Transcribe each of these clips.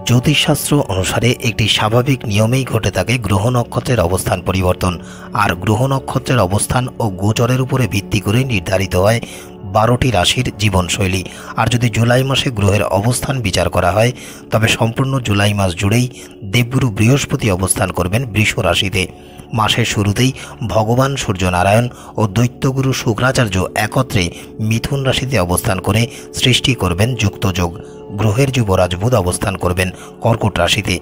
জ্যোতিষশাস্ত্র অনুসারে একটি স্বাভাবিক নিয়মেই ঘটে থাকে গ্রহ নক্ষত্রের অবস্থান পরিবর্তন। আর গ্রহ নক্ষত্রের অবস্থান ও গোচরের উপরে ভিত্তি করে নির্ধারিত হয় 12টি রাশির জীবনশৈলী। আর যদি জুলাই মাসে গ্রহের অবস্থান বিচার করা হয় তবে সম্পূর্ণ জুলাই মাস জুড়েই দেবগুরু বৃহস্পতি অবস্থান করবেন বৃষ রাশিতে। মাসের শুরুতেই ভগবান সূর্যনারায়ণ ও দৈত্যগুরু শুক্রাচার্য একত্রে মিথুন রাশিতে অবস্থান করে সৃষ্টি করবেন যুক্তযোগ। গ্রহের যুবরাজ বুধ অবস্থান করবেন কর্কট রাশিতে।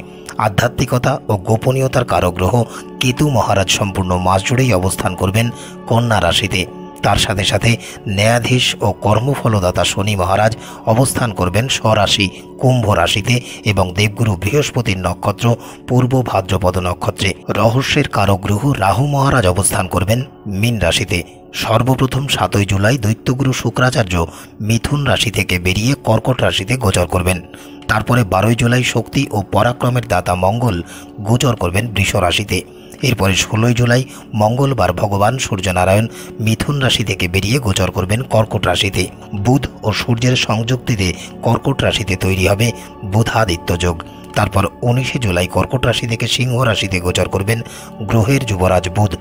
আধ্যাত্মিকতা ও গোপনীয়তার কারক গ্রহ কেতু মহারাজ সম্পূর্ণ মাস জুড়েই অবস্থান করবেন কন্যা রাশিতে। তার সাথে সাথে ন্যায়াধীশ ও কর্মফলদাতা শনি মহারাজ অবস্থান করবেন স্বরাশি কুম্ভ রাশিতে এবং দেবগুরু বৃহস্পতির নক্ষত্র পূর্ব ভাদ্রপদ নক্ষত্রে। রহস্যের কারক গ্রহ রাহু মহারাজ অবস্থান করবেন মীন রাশিতে। সর্বপ্রথম 7ই জুলাই দৈত্যগুরু শুক্রাচার্য মিথুন রাশি থেকে বেরিয়ে কর্কট রাশিতে গোচর করবেন। তারপরে 12ই জুলাই শক্তি ও পরাক্রমের দাতা মঙ্গল গোচর করবেন বৃষ রাশিতে। এরপরে 16ই জুলাই মঙ্গলবার ভগবান সূর্যনারায়ণ মিথুন রাশি থেকে বেরিয়ে গোচর করবেন কর্কট রাশিতে। বুধ ও সূর্যের সংযুক্তিতে কর্কট রাশিতে তৈরি হবে বুধাদিত্য যোগ। তারপর 19শে জুলাই কর্কট রাশি থেকে সিংহ রাশিতে গোচর করবেন গ্রহের যুবরাজ বুধ।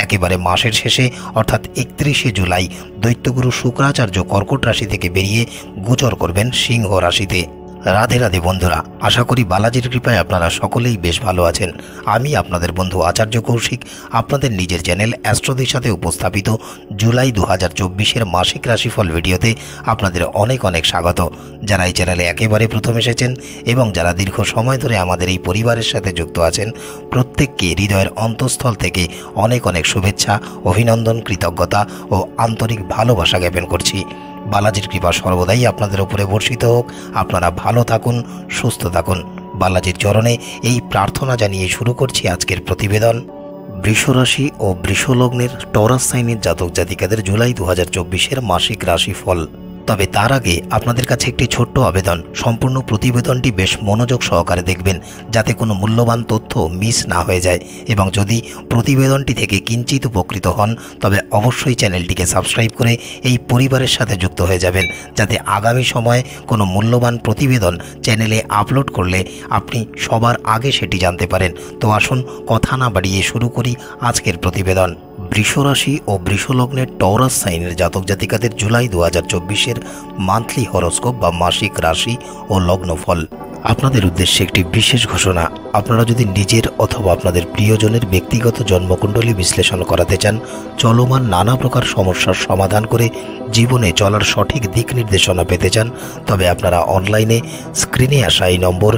একেবারে মাসের শেষে অর্থাৎ 31শে জুলাই দৈত্যগুরু শুক্রাচার্য কর্কট রাশি থেকে বেরিয়ে গোচর করবেন সিংহ রাশিতে। রাধে রাধে বন্ধুরা, আশা করি বালাজির কৃপায় আপনারা সকলেই বেশ ভালো আছেন। আমি আপনাদের বন্ধু আচার্য কৌশিক আপনাদের নিজের চ্যানেল অ্যাস্ট্রোদের সাথে উপস্থাপিত জুলাই 2024-এর মাসিক রাশিফল ভিডিওতে আপনাদের অনেক অনেক স্বাগত। যারা এই চ্যানেলে একেবারে প্রথম এসেছেন এবং যারা দীর্ঘ সময় ধরে আমাদের এই পরিবারের সাথে যুক্ত আছেন প্রত্যেককে হৃদয়ের অন্তঃস্থল থেকে অনেক অনেক শুভেচ্ছা, অভিনন্দন, কৃতজ্ঞতা ও আন্তরিক ভালোবাসা জ্ঞাপন করছি। বালাজির কৃপা সর্বদাই আপনাদের উপরে বর্ষিত হোক। আপনারা ভালো থাকুন, সুস্থ থাকুন। বালাজির চরণে এই প্রার্থনা জানিয়ে শুরু করছি আজকের প্রতিবেদন। বৃষরাশি ও বৃষলগ্নের টরাস সাইনের জাতক জাতিকাদের জুলাই 2024-এর মাসিক রাশিফল। তবে তার আগে আপনাদের কাছে একটি ছোট্ট আবেদন, সম্পূর্ণ প্রতিবেদনটি বেশ মনোযোগ সহকারে দেখবেন যাতে কোনো মূল্যবান তথ্য মিস না হয়ে যায়। এবং যদি প্রতিবেদনটি থেকে কিঞ্চিত উপকৃত হন তবে অবশ্যই চ্যানেলটিকে সাবস্ক্রাইব করে এই পরিবারের সাথে যুক্ত হয়ে যাবেন যাতে আগামী সময়ে কোনো মূল্যবান প্রতিবেদন চ্যানেলে আপলোড করলে আপনি সবার আগে সেটি জানতে পারেন। তো আসুন কথা না বাড়িয়ে শুরু করি আজকের প্রতিবেদন। বৃষরাশি ও বৃষলগ্নের টরাস সাইনের জাতক জাতিকাদের জুলাই 2024-এর মান্থলি হরোস্কোপ বা মাসিক রাশি ও লগ্নফল। আপনাদের উদ্দেশ্যে একটি বিশেষ ঘোষণা, আপনারা যদি নিজের অথবা আপনাদের প্রিয়জনের ব্যক্তিগত জন্মকুণ্ডলী বিশ্লেষণ করাতে চান, চলমান নানা প্রকার সমস্যার সমাধান করে জীবনে চলার সঠিক দিক নির্দেশনা পেতে চান, তবে আপনারা অনলাইনে স্ক্রিনে আসা এই নম্বর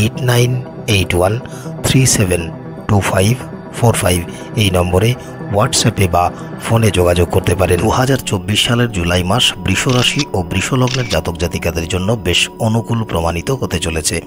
8981372545 এই নম্বরে হোয়াটসঅ্যাপে বা ফোনে যোগাযোগ করতে পারেন। 2024 সালের জুলাই মাস বৃষরাশি ও বৃষলগ্নের জাতক জাতিকাদের জন্য বেশ অনুকূল প্রমাণিত হতে চলেছে।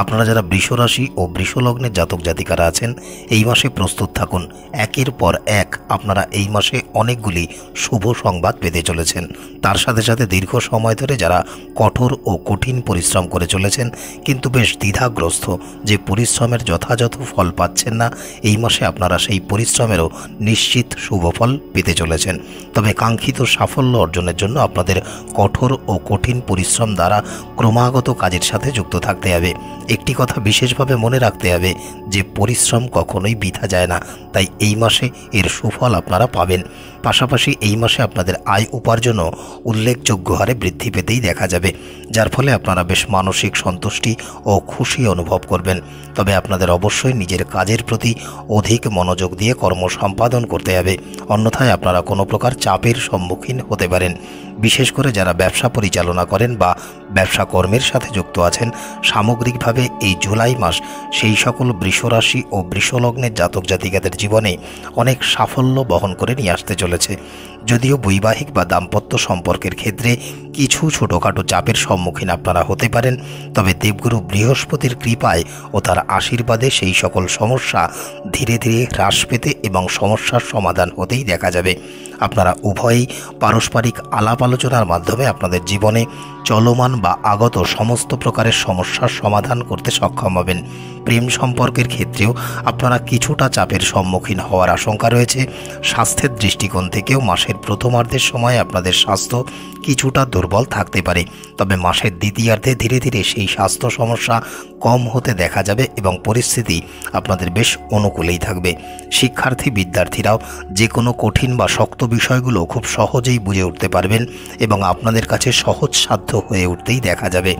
আপনারা যারা বৃষরাশি ও বৃষলগ্নের জাতক জাতিকারা আছেন এই মাসে প্রস্তুত থাকুন। একের পর এক আপনারা এই মাসে অনেকগুলি শুভ সংবাদ পেতে চলেছেন। তার সাথে সাথে দীর্ঘ সময় ধরে যারা কঠোর ও কঠিন পরিশ্রম করে চলেছেন কিন্তু বেশ দ্বিধাগ্রস্ত যে পরিশ্রমের যথাযথ ফল পাচ্ছেন না, এই মাসে আপনারা সেই পরিশ্রমেরও নিশ্চিত শুভ ফল পেতে চলেছেন। তবে কাঙ্ক্ষিত সাফল্য অর্জনের জন্য আপনাদের কঠোর ও কঠিন পরিশ্রম দ্বারা ক্রমাগত কাজের সাথে যুক্ত থাকতে হবে। একটি কথা বিশেষভাবে মনে রাখতে হবে যে পরিশ্রম কখনোই বৃথা যায় না, তাই এই মাসে এর সুফল আপনারা পাবেন। পাশাপাশি এই মাসে আপনাদের আয় উপার্জনও উল্লেখযোগ্য হারে বৃদ্ধি পেতেই দেখা যাবে, যার ফলে আপনারা বেশ মানসিক সন্তুষ্টি ও খুশি অনুভব করবেন। তবে আপনাদের অবশ্যই নিজের কাজের প্রতি অধিক মনোযোগ দিয়ে কর্ম সম্পাদন করতে হবে, অন্যথায় আপনারা কোনো প্রকার চাপের সম্মুখীন হতে পারেন। বিশেষ করে যারা ব্যবসা পরিচালনা করেন বা ব্যবসা কর্মের সাথে যুক্ত আছেন, সামগ্রিকভাবে এই জুলাই মাস সেই সকল বৃষরাশি ও বৃষলগ্নের জাতক জাতিকাদের জীবনে অনেক সাফল্য বহন করে নিয়ে আসতে চলেছে। যদিও বৈবাহিক বা দাম্পত্য সম্পর্কের ক্ষেত্রে কিছু ছোটোখাটো চাপের সম্মুখীন আপনারা হতে পারেন, তবে দেবগুরু বৃহস্পতির কৃপায় ও তার আশীর্বাদে সেই সকল সমস্যা ধীরে ধীরে হ্রাস পেতে এবং সমস্যার সমাধান হতেই দেখা যাবে। আপনারা উভয়েই পারস্পরিক আলাপ আলোচনার মাধ্যমে আপনাদের জীবনে চলমান বা আগত সমস্ত প্রকারের সমস্যার সমাধান করতে সক্ষম হবেন। প্রেম সম্পর্কের ক্ষেত্রেও আপনারা কিছুটা চাপের সম্মুখীন হওয়ার আশঙ্কা রয়েছে। স্বাস্থ্যের দৃষ্টিকোণ থেকেও মাসের প্রথমার্ধের সময় আপনাদের স্বাস্থ্য কিছুটা দুর্বল থাকতে পারে, তবে মাসের দ্বিতীয়ার্ধে ধীরে ধীরে সেই স্বাস্থ্য সমস্যা কম হতে দেখা যাবে এবং পরিস্থিতি আপনাদের বেশ অনুকূলেই থাকবে। শিক্ষার্থী বিদ্যার্থীরাও যে কোনো কঠিন বা শক্ত বিষয়গুলো খুব সহজেই বুঝে উঠতে পারবেন এবং আপনাদের কাছে সহজসাধ্য হয়ে উঠতেই দেখা যাবে।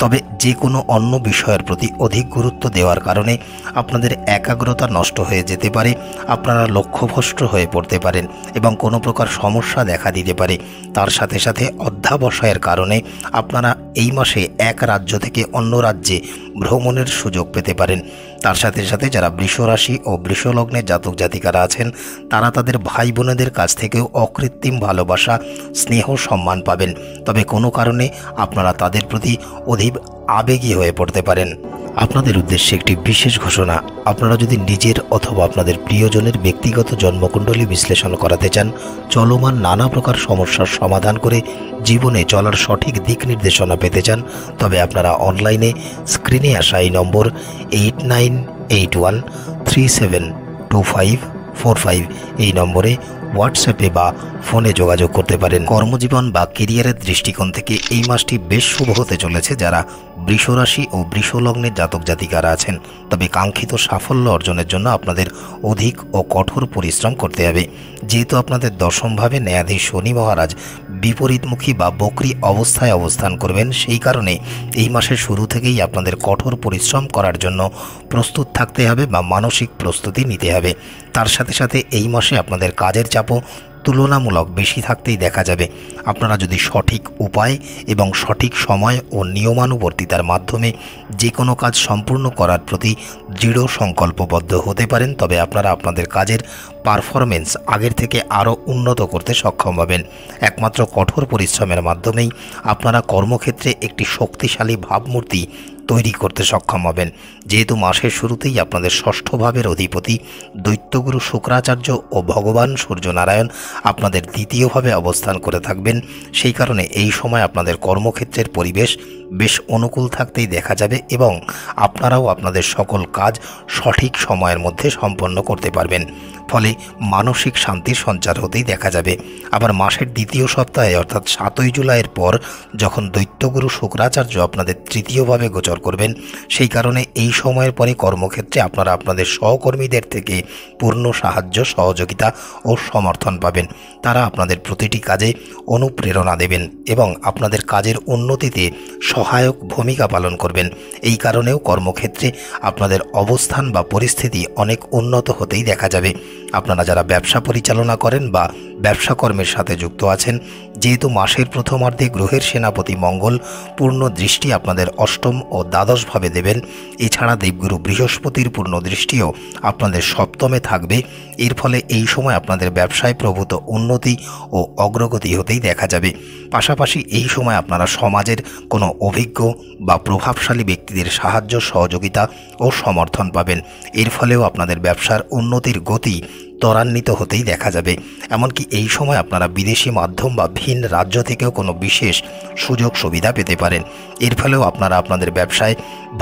তবে যে কোনো অন্য বিষয়ের প্রতি অধিক গুরুত্ব দেওয়ার কারণে আপনাদের একাগ্রতা নষ্ট হয়ে যেতে পারে, আপনারা লক্ষ্যভ্রষ্ট হয়ে পড়তে পারেন এবং কোনো প্রকার সমস্যা দেখা দিতে পারে। তার সাথে সাথে অধ্যাবসায়ের কারণে আপনারা এই মাসে এক রাজ্য থেকে অন্য রাজ্যে ভ্রমণের সুযোগ পেতে পারেন। তার সাথে সাথে যারা বৃষ রাশি ও বৃষ লগ্নের জাতক জাতিকারা আছেন তারা তাদের ভাই বোনেদের কাছ থেকেও অকৃত্রিম ভালোবাসা, স্নেহ, সম্মান পাবেন। তবে কোনো কারণে আপনারা তাদের প্রতি অধিক আবেগী হয়ে পড়তে পারেন। আপনাদের উদ্দেশ্যে একটি বিশেষ ঘোষণা, আপনারা যদি নিজের অথবা আপনাদের প্রিয়জনের ব্যক্তিগত জন্মকুণ্ডলী বিশ্লেষণ করাতে চান, চলমান নানা প্রকার সমস্যার সমাধান করে জীবনে চলার সঠিক দিক নির্দেশনা পেতে চান, তবে আপনারা অনলাইনে স্ক্রিনে আসা এই নম্বর 8981372545 এই নম্বরে হোয়াটসঅ্যাপে বা ফোনে যোগাযোগ করতে পারেন। কর্মজীবন বা কেরিয়ারের দৃষ্টিকোণ থেকে এই মাসটি বেশ শুভ হতে চলেছে যারা বৃষ রাশি ও বৃষ লগ্নের জাতক জাতিকারা আছেন। তবে কাঙ্ক্ষিত সাফল্য অর্জনের জন্য আপনাদের অধিক ও কঠোর পরিশ্রম করতে হবে। যেহেতু আপনাদের দশমভাবে ন্যায়াধীশ শনি মহারাজ বিপরীতমুখী বা বক্রী অবস্থায় অবস্থান করবেন, সেই কারণে এই মাসের শুরু থেকেই আপনাদের কঠোর পরিশ্রম করার জন্য প্রস্তুত থাকতে হবে বা মানসিক প্রস্তুতি নিতে হবে। তার সাথে সাথে এই মাসে আপনাদের কাজের চাপও তুলনামূলক বেশি থাকতেই দেখা যাবে। আপনারা যদি সঠিক উপায় এবং সঠিক সময় ও নিয়মানুবর্তিতার মাধ্যমে যে কোনো কাজ সম্পূর্ণ করার প্রতি দৃঢ় সংকল্পবদ্ধ হতে পারেন, তবে আপনারা আপনাদের কাজের পারফরমেন্স আগের থেকে আরও উন্নত করতে সক্ষম হবেন। একমাত্র কঠোর পরিশ্রমের মাধ্যমেই আপনারা কর্মক্ষেত্রে একটি শক্তিশালী ভাবমূর্তি তৈরি করতে সক্ষম হবেন। যেহেতু মাসের শুরুতেই আপনাদের ষষ্ঠ ভাবের অধিপতি দৈত্যগুরু শুক্রাচার্য ও ভগবান সূর্যনারায়ণ আপনাদের দ্বিতীয়ভাবে অবস্থান করে থাকবেন, সেই কারণে এই সময় আপনাদের কর্মক্ষেত্রের পরিবেশ বেশ অনুকূল থাকতেই দেখা যাবে এবং আপনারাও আপনাদের সকল কাজ সঠিক সময়ের মধ্যে সম্পন্ন করতে পারবেন। ফলে মানসিক শান্তির সঞ্চার হতেই দেখা যাবে। আবার মাসের দ্বিতীয় সপ্তাহে অর্থাৎ 7ই জুলাইয়ের পর যখন দৈত্যগুরু শুক্রাচার্য আপনাদের তৃতীয়ভাবে গোচর করবেন, সেই কারণে এই সময়ের পরে কর্মক্ষেত্রে আপনারা আপনাদের সহকর্মীদের থেকে পূর্ণ সাহায্য, সহযোগিতা ও সমর্থন পাবেন। তারা আপনাদের প্রতিটি কাজে অনুপ্রেরণা দেবেন এবং আপনাদের কাজের উন্নতিতে সহায়ক ভূমিকা পালন করবেন। এই কারণেও কর্মক্ষেত্রে আপনাদের অবস্থান বা পরিস্থিতি অনেক উন্নত হতেই দেখা যাবে। আপনারা যারা ব্যবসা পরিচালনা করেন বা ব্যবসা কর্মের সাথে যুক্ত আছেন, যেহেতু মাসের প্রথমার্ধে গ্রহের সেনাপতি মঙ্গল পূর্ণ দৃষ্টি আপনাদের অষ্টম ও দ্বাদশভাবে দেবেন, এছাড়া দেবগুরু বৃহস্পতির পূর্ণ দৃষ্টিও আপনাদের সপ্তমে থাকবে। এর ফলে এই সময় আপনাদের ব্যবসায় প্রভূত উন্নতি ও অগ্রগতি হতেই দেখা যাবে। পাশাপাশি এই সময় আপনারা সমাজের কোনো অভিজ্ঞ বা প্রভাবশালী ব্যক্তিদের সাহায্য, সহযোগিতা ও সমর্থন পাবেন। এর ফলেও আপনাদের ব্যবসার উন্নতির গতি ত্বরান্বিত হতেই দেখা যাবে। এমনকি এই সময় আপনারা বিদেশি মাধ্যম বা ভিন রাজ্য থেকেও কোনো বিশেষ সুযোগ সুবিধা পেতে পারেন। এর ফলেও আপনারা আপনাদের ব্যবসায়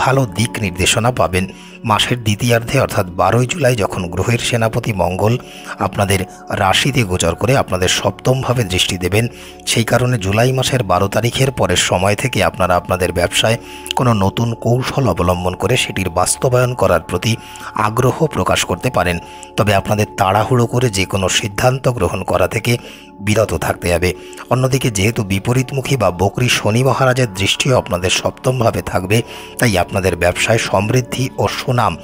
ভালো দিক নির্দেশনা পাবেন। মাসের দ্বিতীয়ার্ধে অর্থাৎ 12ই জুলাই যখন গ্রহের সেনাপতি মঙ্গল আপনাদের রাশিতে গোচর করে আপনাদের সপ্তমভাবে দৃষ্টি দেবেন, সেই কারণে জুলাই মাসের 12 তারিখের পরের সময় থেকে আপনারা আপনাদের ব্যবসায় কোনো নতুন কৌশল অবলম্বন করে সেটির বাস্তবায়ন করার প্রতি আগ্রহ প্রকাশ করতে পারেন। তবে আপনাদের তাড়াহুড়ো করে যে কোনো সিদ্ধান্ত গ্রহণ করা থেকে বিরত থাকতে হবে। অন্যদিকে যেহেতু বিপরীতমুখী বা বক্রী শনি মহারাজের দৃষ্টিও আপনাদের সপ্তমভাবে থাকবে, তাই আপনাদের ব্যবসায় সমৃদ্ধি ও সুনাম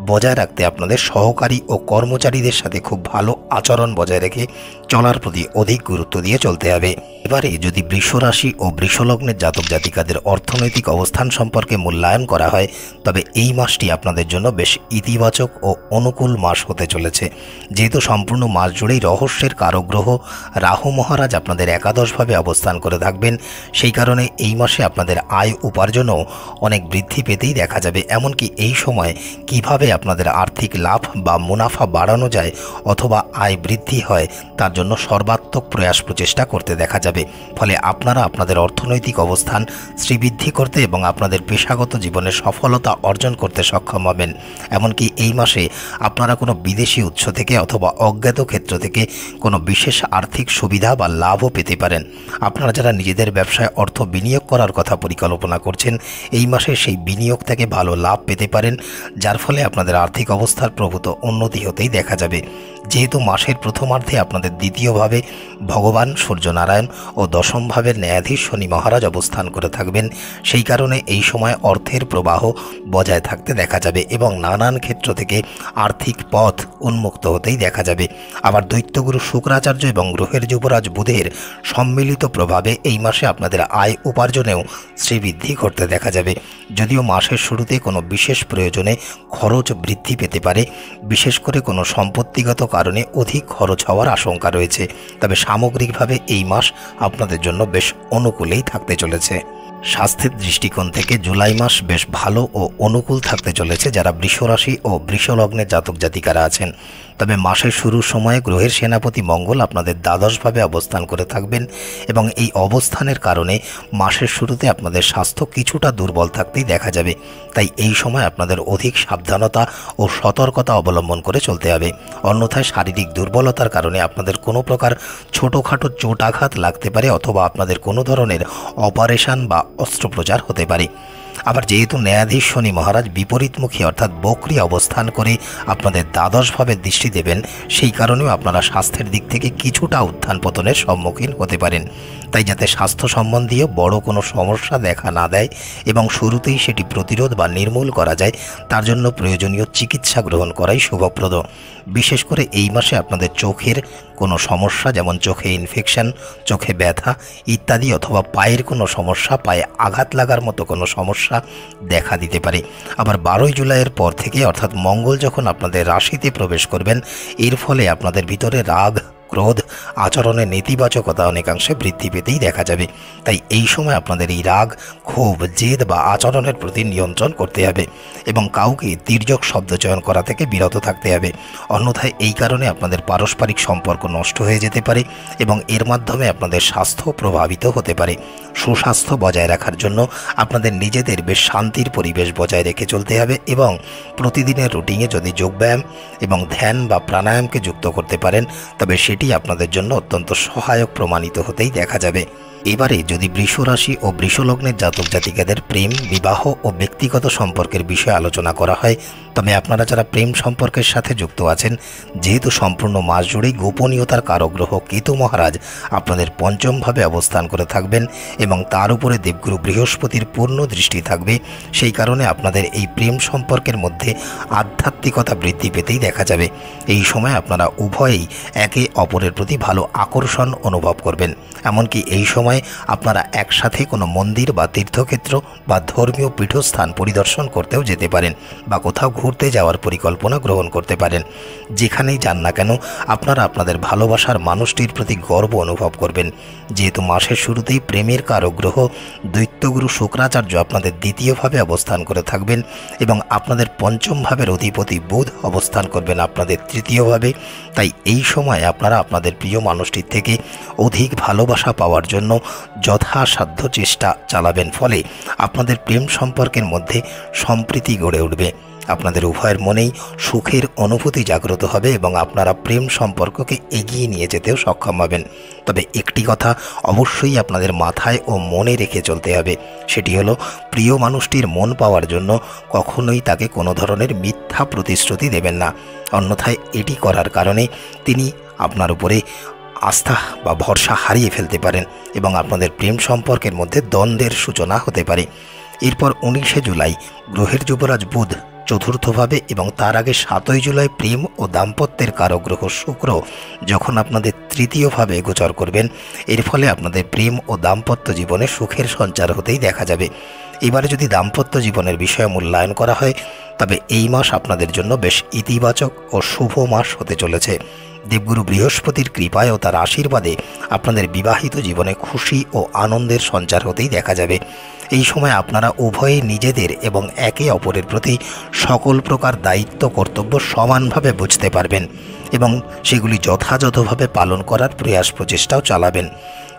বজায় রাখতে আপনাদের সহকারী ও কর্মচারীদের সাথে খুব ভালো আচরণ বজায় রেখে চলার প্রতি অধিক গুরুত্ব দিয়ে চলতে হবে। এবারে যদি বৃষ রাশি ও বৃষ লগ্নের জাতক জাতিকাদের অর্থনৈতিক অবস্থান সম্পর্কে মূল্যায়ন করা হয়, তবে এই মাসটি আপনাদের জন্য বেশ ইতিবাচক ও অনুকূল মাস হতে চলেছে। যেহেতু সম্পূর্ণ মাস জুড়েই রহস্যের কারক গ্রহ রাহু মহারাজ আপনাদের একাদশভাবে অবস্থান করে থাকবেন, সেই কারণে এই মাসে আপনাদের আয় উপার্জনও অনেক বৃদ্ধি পেতেই দেখা যাবে। এমনকি এই সময় কিভাবে আপনাদের আর্থিক লাভ বা মুনাফা বাড়ানো যায় অথবা আয় বৃদ্ধি হয়, তার জন্য সর্বাত্মক প্রচেষ্টা করতে দেখা যাবে। ফলে আপনারা আপনাদের অর্থনৈতিক অবস্থান শ্রীবৃদ্ধি করতে এবং আপনাদের পেশাগত জীবনে সফলতা অর্জন করতে সক্ষম হবেন। এমনকি এই মাসে আপনারা কোনো বিদেশি উৎস থেকে অথবা অজ্ঞাত ক্ষেত্র থেকে কোনো বিশেষ আর্থিক সুবিধা বা লাভও পেতে পারেন। আপনারা যারা নিজেদের ব্যবসায় অর্থ বিনিয়োগ করার কথা পরিকল্পনা করছেন, এই মাসে সেই বিনিয়োগ থেকে ভালো লাভ পেতে পারেন, যার ফলে আপনাদের আর্থিক অবস্থার প্রভূত উন্নতি হতেই দেখা যাবে। যেহেতু মাসের প্রথমার্ধে আপনাদের দ্বিতীয়ভাবে ভগবান সূর্যনারায়ণ ও দশম ভাবের ন্যায়াধীশ শনি মহারাজ অবস্থান করে থাকবেন, সেই কারণে এই সময় অর্থের প্রবাহ বজায় থাকতে দেখা যাবে এবং নানান ক্ষেত্র থেকে আর্থিক পথ উন্মুক্ত হতেই দেখা যাবে। আবার দৈত্যগুরু শুক্রাচার্য এবং গ্রহের যুবরাজ বুধের সম্মিলিত প্রভাবে এই মাসে আপনাদের আয় উপার্জনেও শ্রীবৃদ্ধি ঘটতে দেখা যাবে। যদিও মাসের শুরুতে কোনো বিশেষ প্রয়োজনে খরচ বৃদ্ধি পেতে পারে, বিশেষ করে কোনো সম্পত্তিগত কারণে অধিক খরচ হওয়ার আশঙ্কা রয়েছে, তবে সামগ্রিকভাবে এই মাস আপনাদের জন্য বেশ অনুকূলেই থাকতে চলেছে। স্বাস্থ্যের দৃষ্টিকোণ থেকে জুলাই মাস বেশ ভালো ও অনুকূল থাকতে চলেছে যারা বৃষরাশি ও বৃষলগ্নের জাতক জাতিকারা আছেন। তবে মাসের শুরুর সময়ে গ্রহের সেনাপতি মঙ্গল আপনাদের দ্বাদশভাবে অবস্থান করে থাকবেন এবং এই অবস্থানের কারণে মাসের শুরুতে আপনাদের স্বাস্থ্য কিছুটা দুর্বল থাকতেই দেখা যাবে। তাই এই সময় আপনাদের অধিক সাবধানতা ও সতর্কতা অবলম্বন করে চলতে হবে। অন্যথায় শারীরিক দুর্বলতার কারণে আপনাদের কোনো প্রকার ছোটোখাটো চোটাঘাত লাগতে পারে অথবা আপনাদের কোনো ধরনের অপারেশন বা অস্ত্রোপচার হতে পারে। আবার যেহেতু ন্যায়াধীশ শনি মহারাজ বিপরীতমুখী অর্থাৎ বক্রী অবস্থান করে আপনাদের দ্বাদশভাবে দৃষ্টি দেবেন, সেই কারণেও আপনারা স্বাস্থ্যের দিক থেকে কিছুটা উত্থান পতনের সম্মুখীন হতে পারেন। তাই যাতে স্বাস্থ্য সম্বন্ধীয় বড় কোনো সমস্যা দেখা না দেয় এবং শুরুতেই সেটি প্রতিরোধ বা নির্মূল করা যায়, তার জন্য প্রয়োজনীয় চিকিৎসা গ্রহণ করাই শুভপ্রদ। বিশেষ করে এই মাসে আপনাদের চোখের কোনো সমস্যা যেমন চোখে ইনফেকশন, চোখে ব্যথা ইত্যাদি অথবা পায়ের কোনো সমস্যা, পায়ে আঘাত লাগার মতো কোনো সমস্যা দেখা দিতে পারে। আবার 12ই জুলাইয়ের পর থেকে অর্থাৎ মঙ্গল যখন আপনাদের রাশিতে প্রবেশ করবেন, এর ফলে আপনাদের ভিতরে রাগ, ক্রোধ, আচরণের নেতিবাচকতা অনেকাংশে বৃদ্ধি পেতেই দেখা যাবে। তাই এই সময় আপনাদের এই রাগ, ক্ষোভ, জেদ বা আচরণের প্রতি নিয়ন্ত্রণ করতে হবে এবং কাউকে তির্যক শব্দ চয়ন করা থেকে বিরত থাকতে হবে। অন্যথায় এই কারণে আপনাদের পারস্পরিক সম্পর্ক নষ্ট হয়ে যেতে পারে এবং এর মাধ্যমে আপনাদের স্বাস্থ্য প্রভাবিত হতে পারে। সুস্বাস্থ্য বজায় রাখার জন্য আপনাদের নিজেদের বেশ শান্তির পরিবেশ বজায় রেখে চলতে হবে এবং প্রতিদিনের রুটিনে যদি যোগব্যায়াম এবং ধ্যান বা প্রাণায়ামকে যুক্ত করতে পারেন, তবে সেটি আপনাদের জন্য অত্যন্ত সহায়ক প্রমাণিত হতেই দেখা যাবে। এবারে যদি বৃষরাশি ও বৃষলগ্নের জাতক জাতিকাদের প্রেম, বিবাহ ও ব্যক্তিগত সম্পর্কের বিষয়ে আলোচনা করা হয়, তবে আপনারা যারা প্রেম সম্পর্কের সাথে যুক্ত আছেন, যেহেতু সম্পূর্ণ মাস জুড়েই গোপনীয়তার কারক গ্রহ কেতু মহারাজ আপনাদের পঞ্চমভাবে অবস্থান করে থাকবেন এবং তার উপরে দেবগুরু বৃহস্পতির পূর্ণ দৃষ্টি থাকবে, সেই কারণে আপনাদের এই প্রেম সম্পর্কের মধ্যে আধ্যাত্মিকতা বৃদ্ধি পেতেই দেখা যাবে। এই সময় আপনারা উভয়েই একে অপরের প্রতি ভালো আকর্ষণ অনুভব করবেন। এমনকি এই সময় আপনারা একসাথে কোনো মন্দির বা তীর্থক্ষেত্র বা ধর্মীয় পীঠস্থান পরিদর্শন করতেও যেতে পারেন বা কোথাও ঘুরতে যাওয়ার পরিকল্পনা গ্রহণ করতে পারেন। যেখানেই যান না কেন আপনারা আপনাদের ভালোবাসার মানুষটির প্রতি গর্ব অনুভব করবেন। যেহেতু মাসের শুরুতেই প্রেমের কারক গ্রহ দৈত্যগুরু শুক্রাচার্য আপনাদের দ্বিতীয়ভাবে অবস্থান করে থাকবেন এবং আপনাদের পঞ্চম ভাবের অধিপতি বুধ অবস্থান করবেন আপনাদের তৃতীয়ভাবে, তাই এই সময় আপনারা আপনাদের প্রিয় মানুষটির থেকে অধিক ভালোবাসা পাওয়ার জন্য যথাসাধ্য চেষ্টা চালাবেন। ফলে আপনাদের প্রেম সম্পর্কের মধ্যে সম্প্রীতি গড়ে উঠবে। আপনাদের উভয়ের মনেই সুখের অনুভূতি জাগ্রত হবে এবং আপনারা প্রেম সম্পর্ককে এগিয়ে নিয়ে যেতেও সক্ষম হবেন। তবে একটি কথা অবশ্যই আপনাদের মাথায় ও মনে রেখে চলতে হবে, সেটি হলো প্রিয় মানুষটির মন পাওয়ার জন্য কখনোই তাকে কোনো ধরনের মিথ্যা প্রতিশ্রুতি দেবেন না। অন্যথায় এটি করার কারণে তিনি আপনার উপরে আস্থা বা ভরসা হারিয়ে ফেলতে পারেন এবং আপনাদের প্রেম সম্পর্কের মধ্যে দ্বন্দ্বের সূচনা হতে পারে। এরপর 19শে জুলাই গ্রহের যুবরাজ বুধ চতুর্থভাবে এবং তার আগে 7ই জুলাই প্রেম ও দাম্পত্যের কারক গ্রহ শুক্র যখন আপনাদের তৃতীয়ভাবে গোচর করবেন, এর ফলে আপনাদের প্রেম ও দাম্পত্য জীবনে সুখের সঞ্চার হতেই দেখা যাবে। এবারে যদি দাম্পত্য জীবনের বিষয়ে মূল্যায়ন করা হয় তবে এই মাস আপনাদের জন্য বেশ ইতিবাচক ও শুভ মাস হতে চলেছে। দেবগুরু বৃহস্পতির কৃপায় ও তার আশীর্বাদে আপনাদের বিবাহিত জীবনে খুশি ও আনন্দের সঞ্চার হতেই দেখা যাবে। এই সময় আপনারা উভয়ে নিজেদের এবং একে অপরের প্রতি সকল প্রকার দায়িত্ব কর্তব্য সমানভাবে বুঝতে পারবেন এবং সেগুলি যথাযথভাবে পালন করার প্রচেষ্টাও চালাবেন।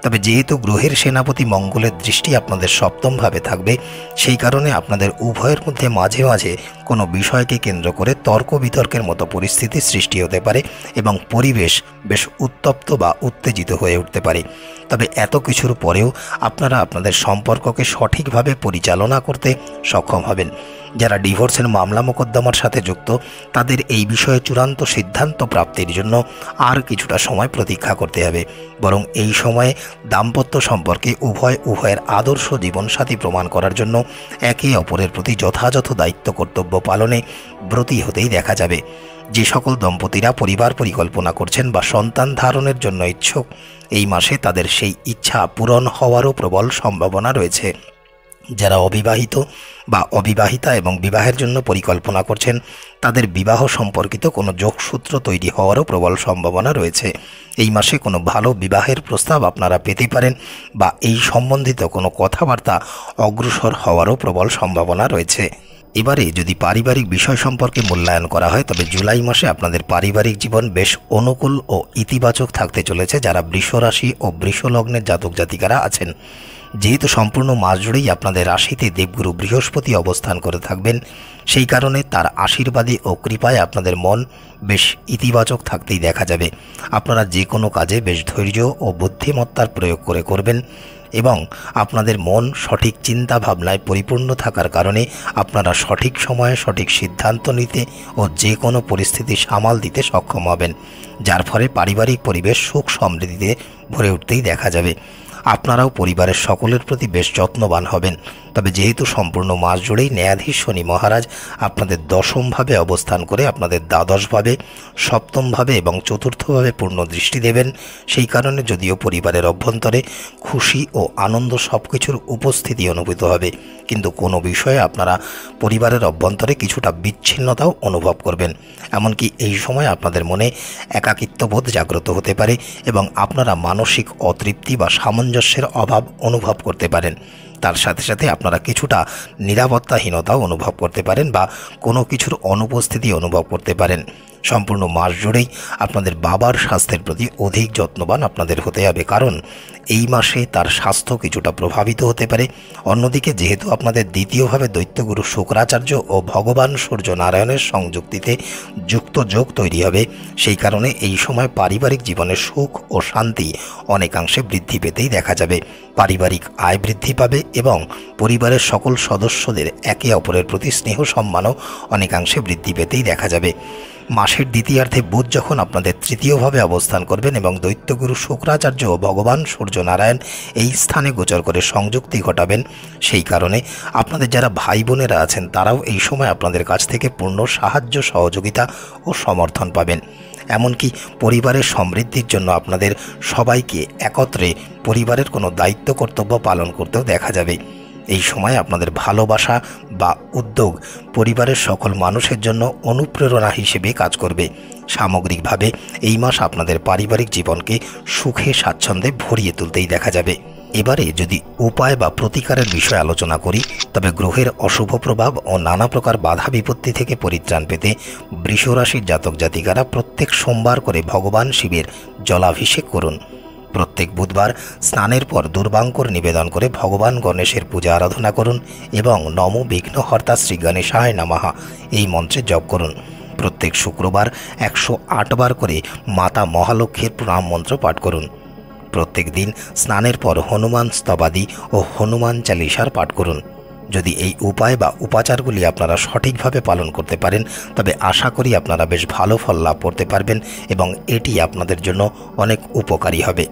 তবে যেহেতু গ্রহের সেনাপতি মঙ্গলের দৃষ্টি আপনাদের সপ্তমভাবে থাকবে, সেই কারণে আপনাদের উভয়ের মধ্যে মাঝে মাঝে কোনো বিষয়কে কেন্দ্র করে তর্ক বিতর্কের মতো পরিস্থিতির সৃষ্টি হতে পারে এবং পরিবেশ বেশ উত্তপ্ত বা উত্তেজিত হয়ে উঠতে পারে। তবে এত কিছুর পরেও আপনারা আপনাদের সম্পর্ককে সঠিকভাবে পরিচালনা করতে সক্ষম হবেন। যারা ডিভোর্সের মামলা মোকদ্দমার সাথে যুক্ত তাদের এই বিষয়ে চূড়ান্ত সিদ্ধান্ত প্রাপ্তির জন্য আর কিছুটা সময় প্রতীক্ষা করতে হবে, বরং এই সময়ে দাম্পত্য সম্পর্কে উভয়ের আদর্শ জীবনসাথী প্রমাণ করার জন্য একে অপরের প্রতি যথাযথ দায়িত্ব কর্তব্য পালনে ব্রতী হতেই দেখা যাবে। যে সকল দম্পতিরা পরিবার পরিকল্পনা করছেন বা সন্তান ধারণের জন্য ইচ্ছুক, এই মাসে তাদের সেই ইচ্ছা পূরণ হওয়ারও প্রবল সম্ভাবনা রয়েছে। যারা অবিবাহিত বা অবিবাহিতা এবং বিবাহের জন্য পরিকল্পনা করছেন তাদের বিবাহ সম্পর্কিত কোনো যোগসূত্র তৈরি হওয়ারও প্রবল সম্ভাবনা রয়েছে। এই মাসে কোনো ভালো বিবাহের প্রস্তাব আপনারা পেতে পারেন বা এই সম্বন্ধিত কোনো কথাবার্তা অগ্রসর হওয়ারও প্রবল সম্ভাবনা রয়েছে। এবারে যদি পারিবারিক বিষয় সম্পর্কে মূল্যায়ন করা হয় তবে জুলাই মাসে আপনাদের পারিবারিক জীবন বেশ অনুকূল ও ইতিবাচক থাকতে চলেছে যারা বৃষ রাশি ও বৃষ লগ্নের জাতক জাতিকারা আছেন। যেহেতু সম্পূর্ণ মাস জুড়েই আপনাদের রাশিতে দেবগুরু বৃহস্পতি অবস্থান করে থাকবেন, সেই কারণে তার আশীর্বাদে ও কৃপায় আপনাদের মন বেশ ইতিবাচক থাকতেই দেখা যাবে। আপনারা যে কোনো কাজে বেশ ধৈর্য ও বুদ্ধিমত্তার প্রয়োগ করে করবেন এবং আপনাদের মন সঠিক চিন্তা ভাবনায় পরিপূর্ণ থাকার কারণে আপনারা সঠিক সময়ে সঠিক সিদ্ধান্ত নিতে ও যে কোনো পরিস্থিতি সামাল দিতে সক্ষম হবেন, যার ফলে পারিবারিক পরিবেশ সুখ সমৃদ্ধিতে ভরে উঠতেই দেখা যাবে। আপনারাও পরিবারের সকলের প্রতি বেশ যত্নবান হবেন। তবে যেহেতু সম্পূর্ণ মাস জুড়েই ন্যায়াধীশ শনি মহারাজ আপনাদের দশমভাবে অবস্থান করে আপনাদের দ্বাদশভাবে, সপ্তমভাবে এবং চতুর্থভাবে পূর্ণ দৃষ্টি দেবেন, সেই কারণে যদিও পরিবারের অভ্যন্তরে খুশি ও আনন্দ সব কিছুর উপস্থিতি অনুভূত হবে, কিন্তু কোনো বিষয়ে আপনারা পরিবারের অভ্যন্তরে কিছুটা বিচ্ছিন্নতাও অনুভব করবেন। এমনকি এই সময় আপনাদের মনে একাকিত্ববোধ জাগ্রত হতে পারে এবং আপনারা মানসিক অতৃপ্তি বা সামঞ্জস্যের অভাব অনুভব করতে পারেন। তার সাথে সাথে আপনারা কিছুটা নিরাপত্তাহীনতাও অনুভব করতে পারেন বা কোনো কিছুর অনুপস্থিতি অনুভব করতে পারেন। সম্পূর্ণ মাস জুড়েই আপনাদের বাবার স্বাস্থ্যের প্রতি অধিক যত্নবান আপনাদের হতে হবে, কারণ এই মাসে তার স্বাস্থ্য কিছুটা প্রভাবিত হতে পারে। অন্যদিকে যেহেতু আপনাদের দ্বিতীয়ভাবে দৈত্যগুরু শুক্রাচার্য ও ভগবান সূর্য নারায়ণের সংযুক্তিতে যুক্ত যোগ তৈরি হবে, সেই কারণে এই সময় পারিবারিক জীবনে সুখ ও শান্তি অনেকাংশে বৃদ্ধি পেতেই দেখা যাবে। পারিবারিক আয় বৃদ্ধি পাবে এবং পরিবারের সকল সদস্যদের একে অপরের প্রতি স্নেহ সম্মানও অনেকাংশে বৃদ্ধি পেতেই দেখা যাবে। মাসের দ্বিতীয়ার্ধে বুধ যখন আপনাদের তৃতীয়ভাবে অবস্থান করবেন এবং দৈত্যগুরু শুক্রাচার্য ও ভগবান সূর্য নারায়ণ এই স্থানে গোচর করে সংযুক্তি ঘটাবেন, সেই কারণে আপনাদের যারা ভাই বোনেরা আছেন তারাও এই সময় আপনাদের কাছ থেকে পূর্ণ সাহায্য, সহযোগিতা ও সমর্থন পাবেন। এমনকি পরিবারের সমৃদ্ধির জন্য আপনাদের সবাইকে একত্রে পরিবারের কোনো দায়িত্ব কর্তব্য পালন করতেও দেখা যাবে। এই সময় আপনাদের ভালোবাসা বা উদ্যোগ পরিবারের সকল মানুষের জন্য অনুপ্রেরণা হিসেবে কাজ করবে। সামগ্রিকভাবে এই মাস আপনাদের পারিবারিক জীবনকে সুখে স্বাচ্ছন্দ্যে ভরিয়ে তুলতেই দেখা যাবে। এবারে যদি উপায় বা প্রতিকারের বিষয়ে আলোচনা করি তবে গ্রহের অশুভ প্রভাব ও নানা প্রকার বাধা বিপত্তি থেকে পরিত্রাণ পেতে বৃষ রাশির জাতক জাতিকারা প্রত্যেক সোমবার করে ভগবান শিবের জলাভিষেক করুন। প্রত্যেক বুধবার স্নানের পর দুর্বাঙ্কর নিবেদন করে ভগবান গণেশের পূজা আরাধনা করুন এবং নম বিঘ্নহর্তা শ্রী গণেশায় নমঃ এই মন্ত্রে জপ করুন। প্রত্যেক শুক্রবার 108 বার করে মাতা মহালক্ষ্মীর প্রণাম মন্ত্র পাঠ করুন। প্রত্যেক দিন স্নানের পর হনুমান স্তবাদি ও হনুমান চালিসার পাঠ করুন। যদি এই উপায় বা উপাচারগুলি আপনারা সঠিকভাবে পালন করতে পারেন তবে আশা করি আপনারা বেশ ভালো ফল লাভ করতে পারবেন এবং এটি আপনাদের জন্য অনেক উপকারী হবে।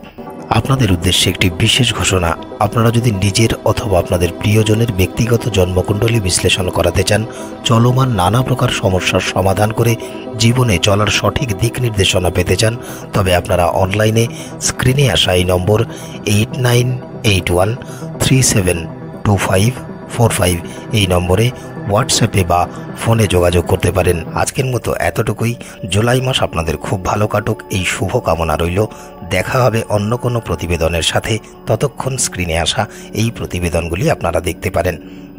আপনাদের উদ্দেশ্যে একটি বিশেষ ঘোষণা, আপনারা যদি নিজের অথবা আপনাদের প্রিয়জনের ব্যক্তিগত জন্মকুণ্ডলী বিশ্লেষণ করাতে চান, চলমান নানা প্রকার সমস্যার সমাধান করে জীবনে চলার সঠিক দিক নির্দেশনা পেতে চান, তবে আপনারা অনলাইনে স্ক্রিনে আসা এই নম্বর 89813725 45 এই নম্বরে হোয়াটসঅ্যাপে বা ফোনে যোগাযোগ করতে পারেন। আজকের মতো এতটুকুই। জুলাই মাস আপনাদের খুব ভালো কাটুক এই শুভ কামনা রইল। দেখা হবে অন্য কোনো প্রতিবেদনের সাথে। ততক্ষণ স্ক্রিনে আসা এই প্রতিবেদনগুলি আপনারা দেখতে পারেন।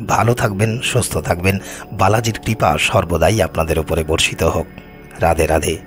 ভালো থাকবেন, সুস্থ থাকবেন। বালাজির কৃপা সর্বদাই আপনাদের উপরে বর্ষিত হোক। রাধে রাধে।